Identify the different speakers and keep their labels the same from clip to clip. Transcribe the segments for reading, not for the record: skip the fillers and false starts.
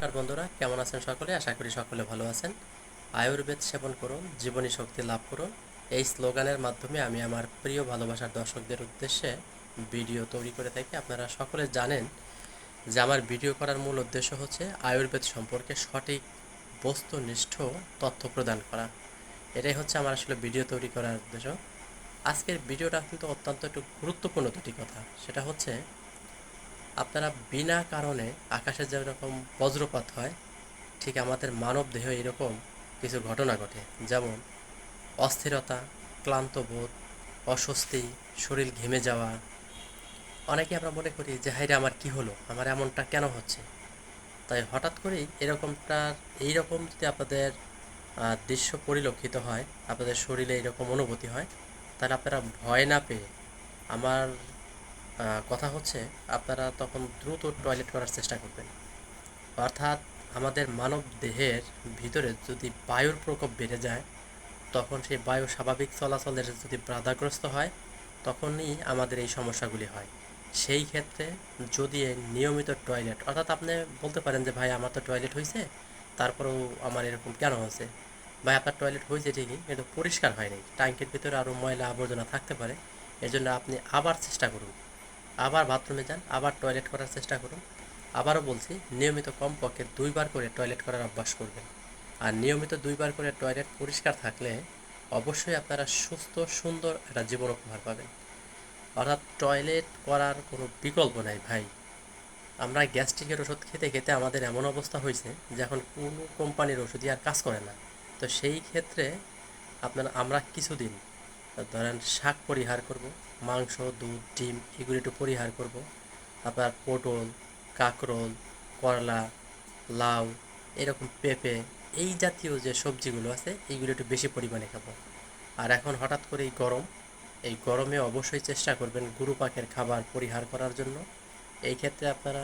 Speaker 1: নমস্কার বন্ধুরা, কেমন আছেন সকলে? আশা করি সকলে ভালো আছেন। আয়ুর্বেদ সেবন করুন, জীবনী শক্তি লাভ করুন, এই স্লোগানের মাধ্যমে আমি আমার প্রিয় ভালোবাসার দর্শকদের উদ্দেশ্যে ভিডিও তৈরি করে থাকি। আপনারা সকলে জানেন যে আমার ভিডিও করার মূল উদ্দেশ্য হচ্ছে আয়ুর্বেদ সম্পর্কে সঠিক বস্তুনিষ্ঠ তথ্য প্রদান করা। এটাই হচ্ছে আমার আসলে ভিডিও তৈরি করার উদ্দেশ্য। আজকের ভিডিওটা কিন্তু অত্যন্ত একটু গুরুত্বপূর্ণ দুটি কথা। সেটা হচ্ছে, আপনারা বিনা কারণে আকাশে যেরকম বজ্রপাত হয়, ঠিক আমাদের মানব দেহে এরকম কিছু ঘটনা ঘটে। যেমন অস্থিরতা, ক্লান্ত বোধ, অস্বস্তি, শরীর ঘেমে যাওয়া। অনেকে আমরা মনে করি যে হায়রে আমার কি হলো, আমার এমনটা কেন হচ্ছে। তাই হঠাৎ করেই এইরকম যদি আপনাদের দৃশ্য পরিলক্ষিত হয়, আপনাদের শরীরে এরকম অনুভূতি হয়, তাহলে আপনারা ভয় না পেয়ে, আমার কথা হচ্ছে, আপনারা তখন দ্রুত টয়লেট করার চেষ্টা করবেন। অর্থাৎ আমাদের মানব দেহের ভিতরে যদি বায়ুর প্রকোপ বেড়ে যায়, তখন সেই বায়ু স্বাভাবিক চলাচলের যদি বাধাগ্রস্ত হয়, তখনই আমাদের এই সমস্যাগুলি হয়। সেই ক্ষেত্রে যদি নিয়মিত টয়লেট, অর্থাৎ আপনি বলতে পারেন যে ভাই আমার তো টয়লেট হয়েছে, তারপরেও আমার এরকম কেন হচ্ছে। ভাই আপনার টয়লেট হয়েছে ঠিকই, কিন্তু পরিষ্কার হয়নি, ট্যাঙ্কের ভিতরে আরও ময়লা আবর্জনা থাকতে পারে। এর জন্য আপনি আবার চেষ্টা করুন, আবার বাথরুমে যান, আবার টয়লেট করার চেষ্টা করুন। আবারও বলছি, নিয়মিত কমপক্ষে 2বার করে টয়লেট করার অভ্যাস করবেন। আর নিয়মিত 2বার করে টয়লেট পরিষ্কার থাকলে অবশ্যই আপনারা সুস্থ সুন্দর একটা জীবন উপহার পাবেন। অর্থাৎ টয়লেট করার কোনো বিকল্প নাই ভাই। আমরা গ্যাস্ট্রিকের ওষুধ খেতে খেতে আমাদের এমন অবস্থা হয়েছে যে এখন কোনো কোম্পানির ওষুধই আর কাজ করে না। তো সেই ক্ষেত্রে আমরা কিছুদিন ধরেন শাক পরিহার করব, মাংস, দুধ, ডিম এগুলো একটু পরিহার করব। আপনার পটল, কাঁকরোল, করলা, লাউ, এরকম পেঁপে, এই জাতীয় যে সবজিগুলো আছে এইগুলো একটু বেশি পরিমাণে খাবো। আর এখন হঠাৎ করে এই গরমে অবশ্যই চেষ্টা করবেন গুরু পাকের খাবার পরিহার করার জন্য। এই ক্ষেত্রে আপনারা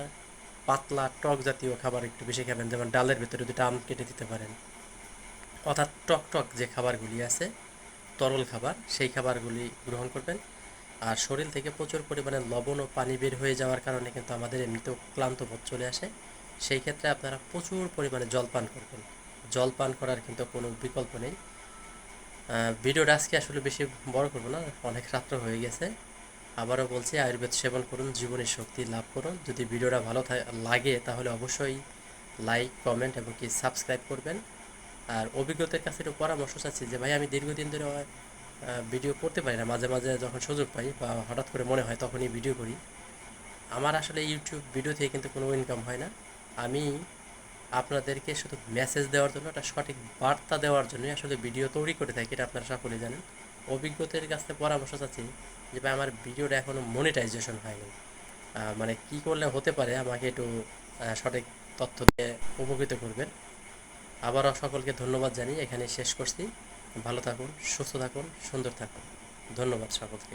Speaker 1: পাতলা টক জাতীয় খাবার একটু বেশি খাবেন, যেমন ডালের ভিতরে দুটো আম কেটে দিতে পারেন। অর্থাৎ টক টক যে খাবারগুলি আছে, তরল খাবার, সেই খাবারগুলি গ্রহণ করবেন। আর শরীর থেকে প্রচুর পরিমাণে লবণ ও পানি বের হয়ে যাওয়ার কারণে কিন্তু আমাদের এমনিতেও ক্লান্ত বোধ চলে আসে। সেই ক্ষেত্রে আপনারা প্রচুর পরিমাণে জল পান করবেন। জল পান করার কিন্তু কোনো বিকল্প নেই। ভিডিওটা আজকে আসলে বেশি বড় করবো না, অনেক রাত্র হয়ে গেছে। আবারও বলছি, আয়ুর্বেদ সেবন করুন, জীবনের শক্তি লাভ করুন। যদি ভিডিওটা ভালো লাগে তাহলে অবশ্যই লাইক, কমেন্ট এবং কি সাবস্ক্রাইব করবেন। আর অভিজ্ঞতার কাছে একটু পরামর্শ চাচ্ছি যে ভাই আমি দীর্ঘদিন ধরে ভিডিও করতে পারি না, মাঝে মাঝে যখন সুযোগ পাই বা হঠাৎ করে মনে হয় তখনই ভিডিও করি। আমার আসলে ইউটিউব ভিডিও থেকে কিন্তু কোনো ইনকাম হয় না। আমি আপনাদেরকে শুধু মেসেজ দেওয়ার জন্য, একটা সঠিক বার্তা দেওয়ার জন্যই আসলে ভিডিও তৈরি করে থাকি, এটা আপনারা সকলেই জানেন। অভিজ্ঞতার কাছে পরামর্শ চাচ্ছি যে ভাই আমার ভিডিওটা এখনও মনিটাইজেশন হয়নি, মানে কি করলে হতে পারে আমাকে একটু সঠিক তথ্য দিয়ে উপকৃত করবেন। আবারও সকলকে ধন্যবাদ জানিয়ে এখানে শেষ করছি। ভালো থাকুন, সুস্থ থাকুন, সুন্দর থাকুন। ধন্যবাদ সকলকে।